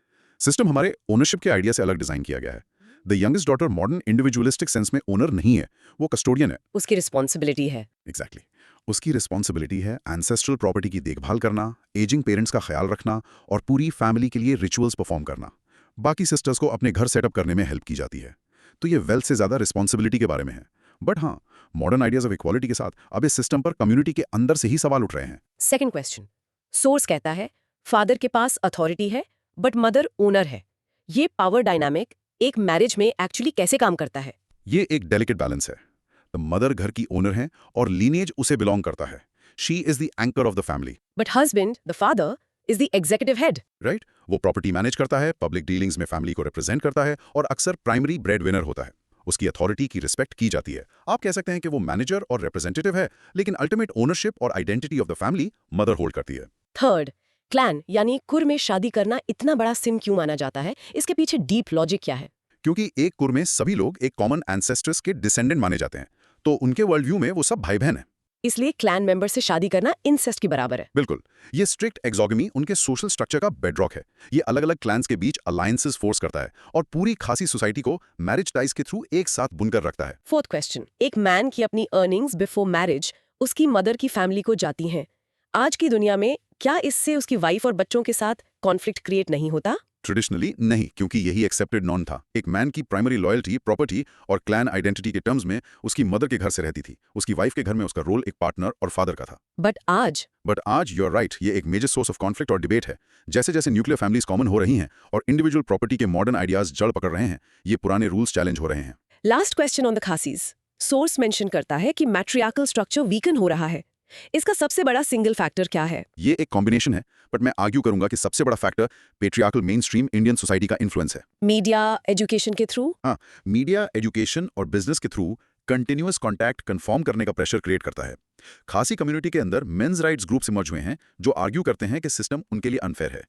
S2: सिस्टम हमारे ओनरशिप के आइडिया से अलग डिजाइन किया गया है। The youngest daughter modern individualistic sense में ओनर नहीं है, वो कस्टोडियन है।
S1: उसकी रिस्पॉन्सिबिलिटी है।
S2: एग्जैक्टली उसकी रिस्पॉन्सिबिलिटी है एंसेस्ट्रल प्रॉपर्टी की देखभाल करना, एजिंग पेरेंट्स का ख्याल रखना और पूरी फैमिली के लिए रिचुअल्स परफॉर्म करना। बाकी सिस्टर्स को अपने घर सेटअप करने में हेल्प की जाती है। तो ये वेल्थ से ज्यादा रिस्पॉन्सिबिलिटी के बारे में है। बट हाँ, मॉडर्न आइडियाज ऑफ इक्वालिटी के साथ अब इस सिस्टम पर कम्युनिटी के अंदर से ही सवाल उठ रहे हैं।
S1: सेकंड क्वेश्चन, सोर्स कहता है फादर के पास अथॉरिटी है बट मदर ओनर है। ये पावर डायनामिक एक मैरिज में एक्चुअली कैसे काम करता है?
S2: ये एक डेलिकेट बैलेंस है। द मदर घर की ओनर है और लीनेज उसे बिलोंग करता है। She is the anchor of the family.
S1: But husband, the father, is the executive head.
S2: Right, वो प्रॉपर्टी मैनेज करता है, पब्लिक डीलिंग्स में फैमिली को रिप्रेजेंट करता है और अक्सर प्राइमरी ब्रेड विनर होता है। उसकी अथॉरिटी की रिस्पेक्ट की जाती है। आप कह सकते हैं कि वो मैनेजर और रिप्रेजेंटेटिव है, लेकिन अल्टीमेट ओनरशिप और identity of the family mother hold करती है।
S1: थर्ड, क्लैन यानी कुर में शादी करना इतना बड़ा सिन क्यों माना जाता है? इसके पीछे डीप लॉजिक क्या है?
S2: क्योंकि एक कुर में सभी लोग एक कॉमन एंसेस्टर्स के डिसेंडेंट माने जाते हैं, तो उनके वर्ल्ड व्यू में वो सब भाई बहन हैं।
S1: इसलिए क्लैन मेंबर से शादी करना इंसेस्ट की बराबर है।
S2: बिल्कुल, ये स्ट्रिक्ट एक्सोगमी उनके सोशल स्ट्रक्चर का बेडरॉक है। ये अलग अलग क्लैंस के बीच अलायंसेस फोर्स करता है और पूरी खासी सोसाइटी को मैरिज टाइज के थ्रू एक साथ बुनकर रखता है।
S1: फोर्थ क्वेश्चन, एक मैन की अपनी अर्निंग्स बिफोर मैरिज उसकी मदर की फैमिली को जाती हैं। आज की दुनिया में क्या इससे उसकी वाइफ और बच्चों के साथ कॉन्फ्लिक्ट क्रिएट नहीं होता?
S2: ट्रेडिशनली नहीं, क्योंकि यही एक्सेप्टेड नॉन था। एक मैन की प्राइमरी लॉयल्टी प्रॉपर्टी और क्लैन आइडेंटिटी के टर्म्स में उसकी मदर के घर से रहती थी। उसकी वाइफ के घर में उसका रोल एक पार्टनर और फादर का था।
S1: बट आज
S2: यू आर राइट, ये एक मेजर सोर्स ऑफ कॉन्फ्लिक्ट और डिबेट है। जैसे जैसे न्यूक्लियर फैमिलीज कॉमन हो रही हैं और इंडिविजुअल प्रॉपर्टी के मॉडर्न आइडियाज जड़ पकड़ रहे हैं, ये पुराने रूल्स चैलेंज हो रहे हैं।
S1: Last question on the Khasis. Source mention करता है कि मैट्रियार्कल स्ट्रक्चर वीकन हो रहा है। इसका सबसे बड़ा सिंगल फैक्टर क्या है?
S2: ये एक कॉम्बिनेशन है, बट मैं आर्ग्यू करूंगा कि सबसे बड़ा factor patriarchal main stream Indian society का इन्फ्लुएंस है।
S1: मीडिया, एजुकेशन के थ्रू?
S2: हाँ, मीडिया, एजुकेशन और बिजनेस के थ्रू कंटिन्यूअस कॉन्टैक्ट कंफर्म करने का प्रेशर क्रिएट करता है। खासी कम्युनिटी के अंदर मेंस राइट्स ग्रुप्स इमर्ज हुए हैं जो आर्ग्यू करते हैं कि सिस्टम उनके लिए अनफेयर है।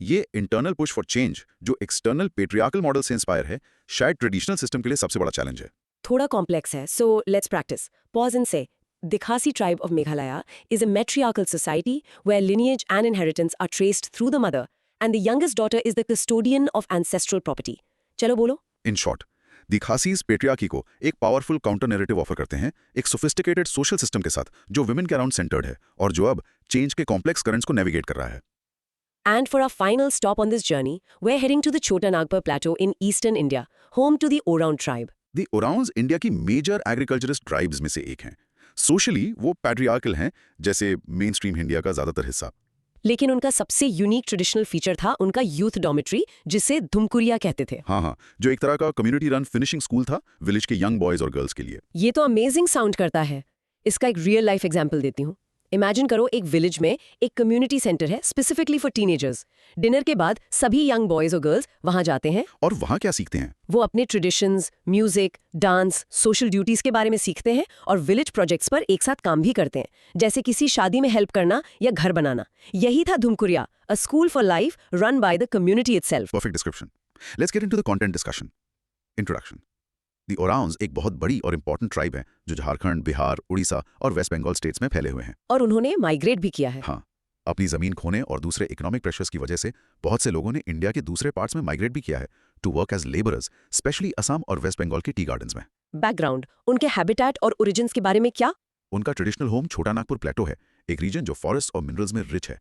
S2: ये इंटरनल पुश फॉर चेंज जो एक्सटर्नल पेट्रियार्कल मॉडल से इंस्पायर है, शायद ट्रेडिशनल सिस्टम के लिए सबसे बड़ा चैलेंज है।
S1: थोड़ा कॉम्प्लेक्स है, so let's practice. Pause and से The Khasi tribe of Meghalaya is a matriarchal society where lineage and inheritance are traced through the mother, and the youngest daughter is the custodian of ancestral property. चलो बोलो।
S2: In short, the Khasis patriarchy को एक पावरफुल काउंटर नैरेटिव ऑफर करते हैं, एक सोफिस्टिकेटेड सोशल सिस्टम के साथ जो विमेन के अराउंड सेंटर्ड है और जो अब चेंज के कॉम्प्लेक्स करंट्स को नेविगेट कर रहा है।
S1: And for our final stop on this journey, we're heading to the Chota Nagpur Plateau in eastern India, home to the Oraon tribe.
S2: The Oraons India की मेजर एग्रीकल्चरिस्ट ट्राइब्स में से एक हैं। सोशली वो पैट्रियार्कल हैं, जैसे मेन स्ट्रीम इंडिया का ज्यादातर हिस्सा।
S1: लेकिन उनका सबसे यूनिक ट्रेडिशनल फीचर था उनका यूथ डॉर्मेट्री, जिसे धुमकुरिया कहते थे।
S2: हाँ, जो एक तरह का कम्युनिटी रन फिनिशिंग स्कूल था विलेज के यंग बॉयज और गर्ल्स के लिए।
S1: ये तो अमेजिंग साउंड करता है। इसका एक रियल लाइफ एग्जाम्पल देती हूँ। इमेजिन करो, एक विलेज में एक कम्युनिटी सेंटर है स्पेसिफिकली फॉर टीनेजर्स। डिनर के बाद सभी यंग बॉयज और गर्ल्स वहां जाते हैं।
S2: और वहाँ क्या सीखते हैं?
S1: वो अपने traditions, music, dance, social duties के बारे में सीखते हैं और विलेज प्रोजेक्ट्स पर एक साथ काम भी करते हैं, जैसे किसी शादी में हेल्प करना या घर बनाना। यही था Dhumkuria, a school for life run by the community itself.
S2: Perfect description. Let's get into the content discussion. Introduction. The Oraons एक बहुत बड़ी और इंपॉर्टेंट ट्राइब है जो झारखंड, बिहार, उड़ीसा और वेस्ट बंगाल स्टेट्स में फैले हुए हैं।
S1: और उन्होंने माइग्रेट भी किया है।
S2: हाँ, अपनी जमीन खोने और दूसरे इकोनॉमिक प्रेशर्स की वजह से बहुत से लोगों ने इंडिया के दूसरे पार्ट्स में माइग्रेट भी किया है to work as labourers, specially Assam और वेस्ट बंगाल के टी गार्डन्स में।
S1: बैकग्राउंड, उनके हैबिटेट और ओरिजिन्स के बारे में क्या?
S2: उनका ट्रेडिशनल होम छोटा नागपुर प्लेटो है, एक रीजन जो फॉरेस्ट और मिनरल्स में रिच है।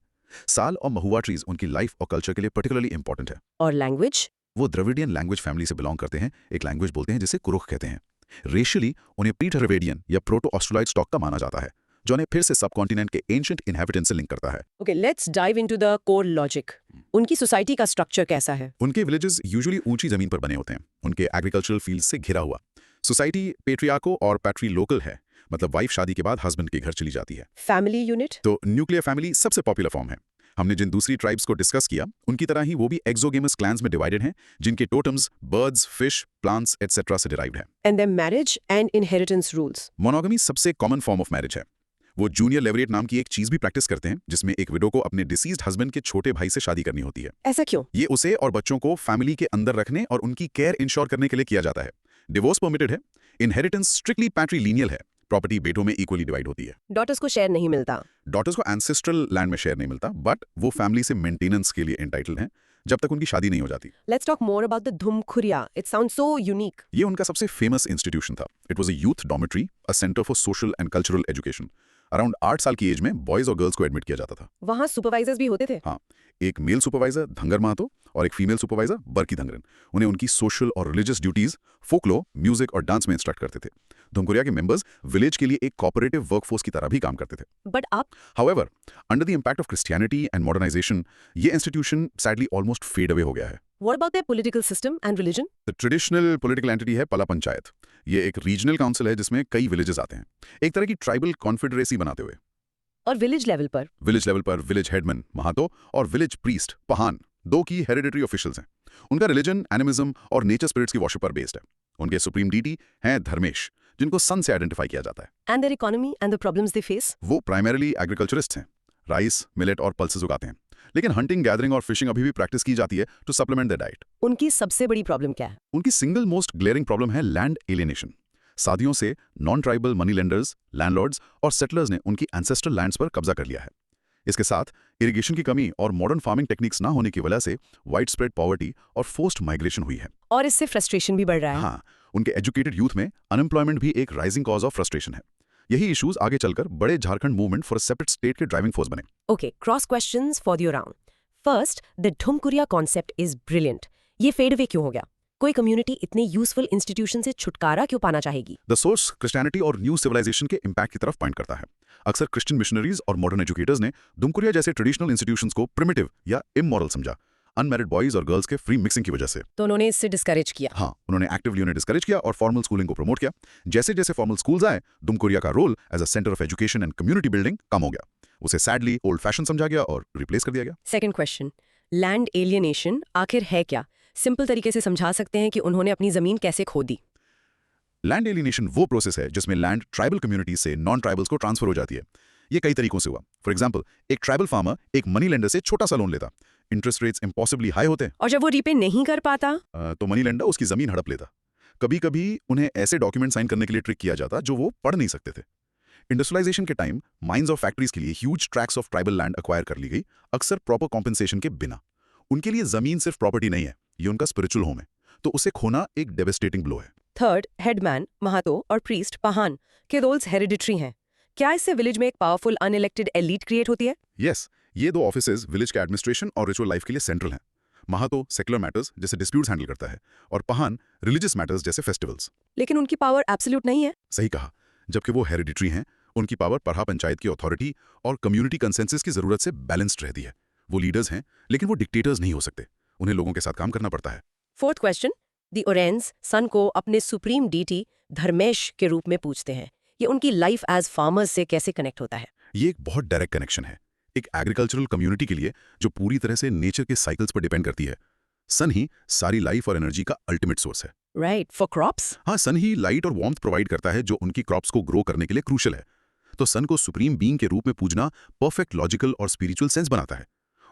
S2: साल और महुआ ट्रीज उनकी लाइफ और कल्चर के लिए पर्टिकुलरली इंपॉर्टेंट है।
S1: और लैंग्वेज?
S2: वो द्रविडियन लैंग्वेज फैमिली से बिलोंग करते हैं, एक लैंग्वेज बोलते हैं जिसे कुरुख कहते हैं। रेशियली उन्हें प्री-टेरेवेडियन या प्रोटो ऑस्ट्रेलॉइड स्टॉक का माना जाता है, जो उन्हें फिर से सबकॉन्टिनेंट के एंशिएंट इनहैबिटेंट्स से लिंक करता है।
S1: Okay, let's dive into the core logic. उनकी सोसाइटी का स्ट्रक्चर कैसा है?
S2: उनके विलेजेस यूजुअली ऊंची जमीन पर बने होते हैं, उनके एग्रीकल्चरल फील्ड से घिरा हुआ। सोसाइटी पेट्रियार्को और पैट्री लोकल है, मतलब वाइफ शादी के बाद हस्बैंड के घर चली जाती है।
S1: Family unit?
S2: तो न्यूक्लियर फैमिली सबसे पॉपुलर फॉर्म है। हमने जिन दूसरी ट्राइब्स को डिस्कस किया, उनकी तरह ही वो भी एक्सोगेमस क्लैंस में डिवाइडेड हैं, जिनके टोटम्स बर्ड्स, फिश, प्लांट्स एटसेट्रा से डिराइव्ड हैं।
S1: And their marriage and inheritance rules?
S2: Monogamy सबसे कॉमन फॉर्म ऑफ मैरिज है। वो जूनियर लेवरेट नाम की एक चीज भी प्रैक्टिस करते हैं, जिसमें एक विडो को अपने डिसीज्ड हस्बैंड के छोटे भाई से शादी करनी होती है।
S1: ऐसा क्यों?
S2: ये उसे और बच्चों को फैमिली के अंदर रखने और उनकी केयर इंश्योर करने के लिए किया जाता है। डिवोर्स परमिटेड है। इनहेरिटेंस स्ट्रिक्टली पैट्रीलिनियल है, प्रॉपर्टी बेटों में इक्वली डिवाइड होती है।
S1: डॉटर्स को शेयर नहीं मिलता?
S2: डॉटर्स को एंसेस्ट्रल लैंड में शेयर नहीं मिलता, बट वो फैमिली से मेंटेनेंस के लिए एंटाइटल्ड हैं जब तक उनकी शादी नहीं हो जाती।
S1: Let's talk more about the Dhumkuria. It sounds so unique.
S2: ये उनका सबसे फेमस इंस्टीट्यूशन था। It was a youth dormitory, a centre for social and cultural education. Around 8 साल की एज में बॉयज और गर्ल्स को एडमिट किया जाता था।
S1: वहाँ सुपरवाइजर्स भी होते थे?
S2: हाँ, एक मेल सुपरवाइजर धंगर महतो और एक फीमेल सुपरवाइजर बरकी धंगरन। उन्हें उनकी सोशल और रिलीजियस ड्यूटीज, फोकलो, म्यूजिक और डांस में इंस्ट्रक्ट करते थे। धुमकुरिया के मेंबर्स विलेज के लिए एक कोऑपरेटिव वर्कफोर्स की तरह भी काम करते थे।
S1: बट आप?
S2: However, under the impact of Christianity and modernisation, ये institution sadly almost fade away हो गया है।
S1: What about their political system and religion?
S2: The traditional political entity है पला पंचायत। ये एक रीजनल काउंसिल है जिसमें कई विलेजेस आते हैं, एक तरह की ट्राइबल कॉन्फेडरेसी बनाते हुए।
S1: और विलेज लेवल पर?
S2: विलेज लेवल पर विलेज हेडमैन महातो और विलेज प्रीस्ट पहान, 2 की हेरिडिटरी ऑफिशियल्स हैं। उनका रिलीजन, एनिमिज्म और नेचर स्पिरिट्स की वर्शिप पर बेस्ड है। उनके सुप्रीम डीटी हैं धर्मेश, जिनको सन से आइडेंटिफाई किया जाता है।
S1: And their economy and the problems they face?
S2: वो प्राइमरीली एग्रीकल्चरिस्ट हैं, राइस, मिलेट और पल्सेस उगाते हैं, लेकिन हंटिंग, गैदरिंग और फिशिंग अभी भी प्रैक्टिस की जाती है टू सप्लीमेंट द डाइट।
S1: उनकी सबसे बड़ी प्रॉब्लम क्या है?
S2: उनकी सिंगल मोस्ट ग्लेयरिंग प्रॉब्लम है लैंड एलियनेशन। सादियों से non tribal money lenders, landlords और सेटलर्स ने उनकी एंसेस्ट्रल लैंड्स पर कब्जा कर लिया है। इसके साथ इरिगेशन की कमी और मॉडर्न फार्मिंग टेक्निक्स ना होने की वजह से वाइड स्प्रेड पॉवर्टी और फोर्स्ड माइग्रेशन हुई है।
S1: और इससे फ्रस्ट्रेशन भी बढ़ रहा है।
S2: हाँ, उनके एजुकेटेड यूथ में अनएम्प्लॉयमेंट भी एक राइजिंग कॉज ऑफ फ्रस्ट्रेशन है। यही इश्यूज आगे चलकर बड़े Jharkhand movement for a separate state के ड्राइविंग फोर्स बने।
S1: Okay, cross questions for you round. First, the Dhumkuria concept is brilliant. ये फेड अवे क्यों हो गया? कोई कम्युनिटी इतने यूजफुल इंस्टीट्यूशन से छुटकारा क्यों पाना चाहेगी?
S2: द सोर्स क्रिश्चियनिटी और न्यू सिविलाइजेशन के इम्पैक्ट की तरफ पॉइंट करता है। अक्सर क्रिश्चियन मिशनरीज और मॉडर्न एजुकेटर्स ने दुमकुरिया जैसे ट्रेडिशनल इंस्टीट्यूशंस को प्रिमिटिव या इमोरल समझा, अनमैरिड बॉयज और गर्ल्स के फ्री मिक्सिंग की वजह से।
S1: तो उन्होंने इससे डिस्करेज किया।
S2: हाँ, उन्होंने एक्टिवली उन्हें डिस्करेज किया और फॉर्मल स्कूलिंग को प्रमोट किया। जैसे जैसे फॉर्मल स्कूल्स आए, दुमकुरिया का role as a centre of education and community building कम हो गया। उसे सैडली ओल्ड फैशन समझा गया और रिप्लेस कर दिया गया।
S1: सेकंड क्वेश्चन, लैंड एलियनेशन आखिर है क्या? सिंपल तरीके से समझा सकते हैं कि उन्होंने अपनी जमीन कैसे खो दी?
S2: लैंड एलियनेशन वो प्रोसेस है जिसमें लैंड ट्राइबल कम्युनिटीज से नॉन ट्राइबल्स को ट्रांसफर हो जाती है। ये कई तरीकों से हुआ। फॉर एग्जाम्पल, एक ट्राइबल फार्मर एक मनी लेंडर से छोटा सा लोन लेता, इंटरेस्ट रेट्स इम्पॉसिबली हाई होते हैं,
S1: और जब वो रीपे नहीं कर पाता
S2: तो मनी लेंडर उसकी जमीन हड़प लेता। कभी कभी उन्हें ऐसे डॉक्यूमेंट साइन करने के लिए ट्रिक किया जाता जो वो पढ़ नहीं सकते थे। इंडस्ट्रियलाइजेशन के टाइम माइंस और फैक्ट्रीज के लिए huge tracts of tribal land acquire कर ली गई, अक्सर प्रॉपर कॉम्पेंसेशन के बिना। उनके लिए जमीन सिर्फ प्रॉपर्टी नहीं है, ये उनका स्पिरिचुअल होम है, तो उसे खोना एक डेवेस्टेटिंग ब्लो है।
S1: थर्ड, हेडमैन, महातो और प्रीस्ट, पहान के रोल्स हेरिडिटरी हैं। क्या इससे विलेज में एक पावरफुल अनइलेक्टेड एलीट क्रिएट होती है?
S2: यस, ये 2 ऑफिसेज विलेज के एडमिनिस्ट्रेशन और रिचुअल लाइफ के लिए सेंट्रल हैं। महातो सेकुलर मैटर्स जैसे डिस्प्यूट्स हैंडल करता है और पहान रिलीजियस मैटर्स जैसे फेस्टिवल्स।
S1: लेकिन उनकी पावर एब्सोल्यूट नहीं है।
S2: सही कहा, जबकि वो हेरिडिटरी हैं, उनकी पावर पढ़ा पंचायत की अथॉरिटी और कम्युनिटी कंसेंसस की जरूरत से बैलेंस्ड रहती है। वो लीडर्स हैं, लेकिन वो डिक्टेटर्स नहीं हो सकते, उन्हें लोगों के साथ काम करना पड़ता है।
S1: फोर्थ क्वेश्चन, द ओरेंस सन को अपने सुप्रीम डीटी धर्मेश के रूप में पूजते हैं। ये उनकी लाइफ एज फार्मर्स से कैसे कनेक्ट होता है?
S2: ये एक बहुत डायरेक्ट कनेक्शन है। एक एग्रीकल्चरल कम्युनिटी के लिए जो पूरी तरह से नेचर के साइकिल्स पर डिपेंड करती है, सन ही सारी लाइफ और एनर्जी का अल्टीमेट सोर्स है।
S1: Right, for crops?
S2: हाँ, सन ही लाइट और वार्मथ प्रोवाइड करता है जो उनकी क्रॉप्स को ग्रो करने के लिए क्रूशियल है। तो सन को सुप्रीम बीइंग के रूप में पूजना परफेक्ट लॉजिकल और स्पिरिचुअल सेंस बनाता है।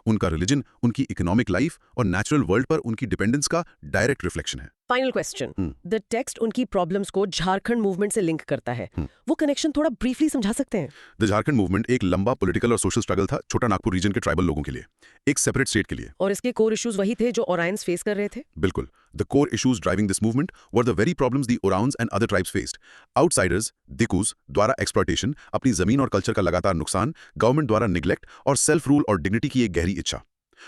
S2: उनका रिलीजन उनकी इकोनॉमिक लाइफ और नेचुरल वर्ल्ड पर उनकी डिपेंडेंस का डायरेक्ट रिफ्लेक्शन है।
S1: फाइनल क्वेश्चन, द टेक्स्ट उनकी प्रॉब्लम्स को झारखंड मूवमेंट से लिंक करता है। वो कनेक्शन थोड़ा ब्रीफली समझा सकते हैं?
S2: द झारखंड मूवमेंट एक लंबा पॉलिटिकल और सोशल स्ट्रगल था छोटा नागपुर रीजन के ट्राइबल लोगों के लिए, एक सेपरेट स्टेट के लिए।
S1: और इसके कोर इश्यूज वही थे जो ओरायंस फेस कर रहे थे?
S2: बिल्कुल। The core issues driving this movement were the very problems the Oraons and other tribes faced. Outsiders, Dikus द्वारा एक्सप्लॉयटेशन, अपनी जमीन और कल्चर का लगातार नुकसान, गवर्नमेंट द्वारा निग्लेक्ट और सेल्फ रूल और डिग्निटी की एक गहरी इच्छा।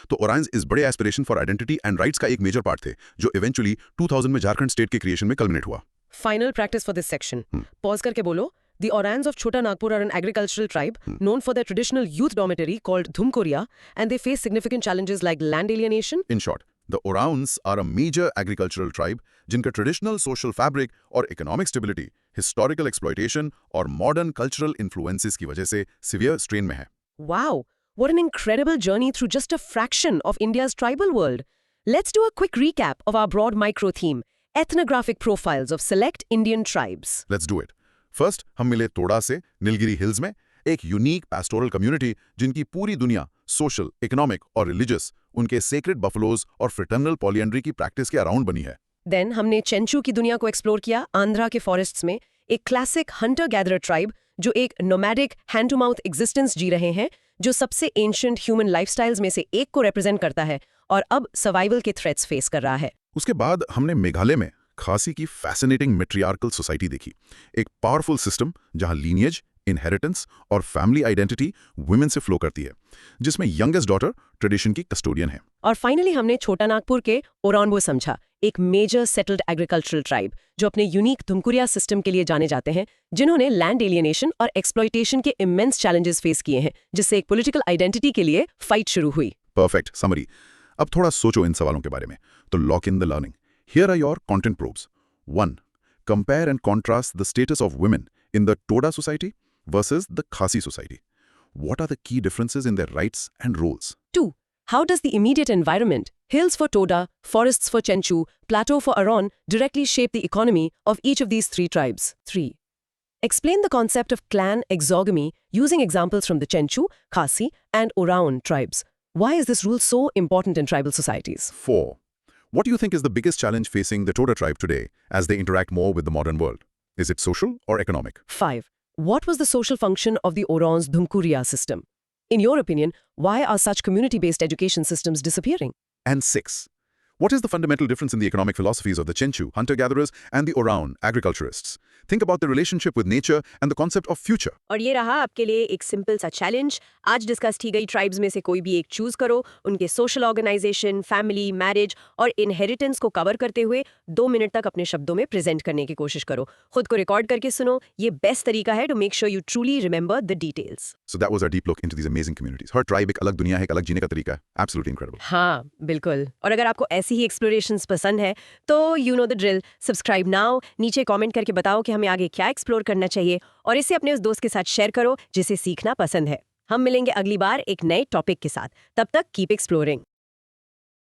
S2: तो ओरायंस इस बड़े aspiration for identity and rights का एक मेजर पार्ट थे, जो इवेंचुअली 2000 में झारखंड स्टेट के क्रिएशन में कल्मिनेट हुआ।
S1: Final practice for this section, pause करके बोलो। The Orans of Chota Nagpur are an agricultural tribe known for their traditional youth dormitory called Dhumkoria, and they face significant challenges like land alienation.
S2: In short, the Orans are a major agricultural tribe जिनका traditional social fabric और economic stability, historical exploitation और modern cultural influences की वजह से severe strain में है।
S1: Wow, what an incredible journey through just a fraction of India's tribal world. Let's do a quick recap of our broad micro theme, ethnographic profiles of select Indian tribes.
S2: Let's do it. First हम मिले तोड़ा से नीलगिरी हिल्स में, एक यूनिक पैस्टोरल कम्युनिटी जिनकी पूरी दुनिया सोशल, इकोनॉमिक और रिलीजियस उनके सेक्रेड बफलोज और फ्रेटर्नल पॉलिएंड्री की प्रैक्टिस के अराउंड बनी है।
S1: देन हमने चेंचू की दुनिया को एक्सप्लोर किया, आंध्रा के फॉरेस्ट्स में, एक क्लासिक हंटर गैदरर ट्राइब जो एक nomadic hand to mouth existence जी रहे हैं, जो सबसे एंशिएंट ह्यूमन लाइफस्टाइल्स में से एक को रिप्रेजेंट करता है और अब सर्वाइवल के थ्रेट्स फेस कर रहा है।
S2: उसके बाद हमने मेघालय में खासी की फैसिनेटिंग मैट्रियार्कल सोसाइटी देखी, एक पावरफुल सिस्टम जहां लीनिएज, इनहेरिटेंस और फैमिली आइडेंटिटी वुमेन से फ्लो करती है, जिसमें यंगेस्ट डॉटर ट्रेडिशन की कस्टोडियन है।
S1: और फाइनली हमने छोटा नागपुर के ओरानबो समझा, एक मेजर सेटल्ड एग्रीकल्चरल ट्राइब जो अपने यूनिक धुमकुरिया सिस्टम के लिए जाने जाते हैं, जिन्होंने लैंड एलियनेशन और एक्सप्लॉयटेशन के इमेंस चैलेंजेस फेस किए हैं, जिससे एक पॉलिटिकल आइडेंटिटी के लिए फाइट शुरू हुई।
S2: Perfect summary. अब थोड़ा सोचो इन सवालों के बारे में, तो lock in the learning. Here are your content probes. 1. Compare and contrast the status of women in the Toda society versus the Khasi society. What are the key differences in their rights and roles?
S1: 2. How does the immediate environment, hills for Toda, forests for Chenchu, plateau for Aron, directly shape the economy of each of these three tribes? 3. Explain the concept of clan exogamy using examples from the Chenchu, Khasi, and Oraon tribes. Why is this rule so important in tribal societies?
S2: 4. What do you think is the biggest challenge facing the Toda tribe today as they interact more with the modern world? Is it social or economic?
S1: 5. What was the social function of the Oran's Dhumkuria system? In your opinion, why are such community-based education systems disappearing?
S2: And 6. What is the fundamental difference in the economic philosophies of the Chenchu, hunter-gatherers, and the Oraon, agriculturists? Think about the relationship with nature and the concept of future.
S1: और ये रहा आपके लिए एक सिंपल सा चैलेंज। आज डिस्कस की गई ट्राइब्स में से कोई भी एक चूज करो, उनके सोशल ऑर्गेनाइजेशन, फैमिली, मैरिज और इनहेरिटेंस को कवर करते हुए 2 मिनट तक अपने शब्दों में प्रेजेंट करने की कोशिश करो। खुद को रिकॉर्ड करके सुनो, ये बेस्ट तरीका है to make sure you truly remember the details.
S2: So that was our deep look into these amazing communities. Her tribe एक अलग दुनिया है, एक अलग जीने का तरीका है. Absolutely incredible.
S1: हाँ, बिल्कुल। और अगर आपको ऐसी ही एक्सप्लोरेशंस पसंद है तो you know the drill, subscribe now, नीचे कमेंट करके बताओ कि हमें आगे क्या एक्सप्लोर करना चाहिए और इसे अपने उस दोस्त के साथ शेयर करो जिसे सीखना पसंद है। हम मिलेंगे अगली बार एक नए टॉपिक के साथ। तब तक कीप एक्सप्लोरिंग।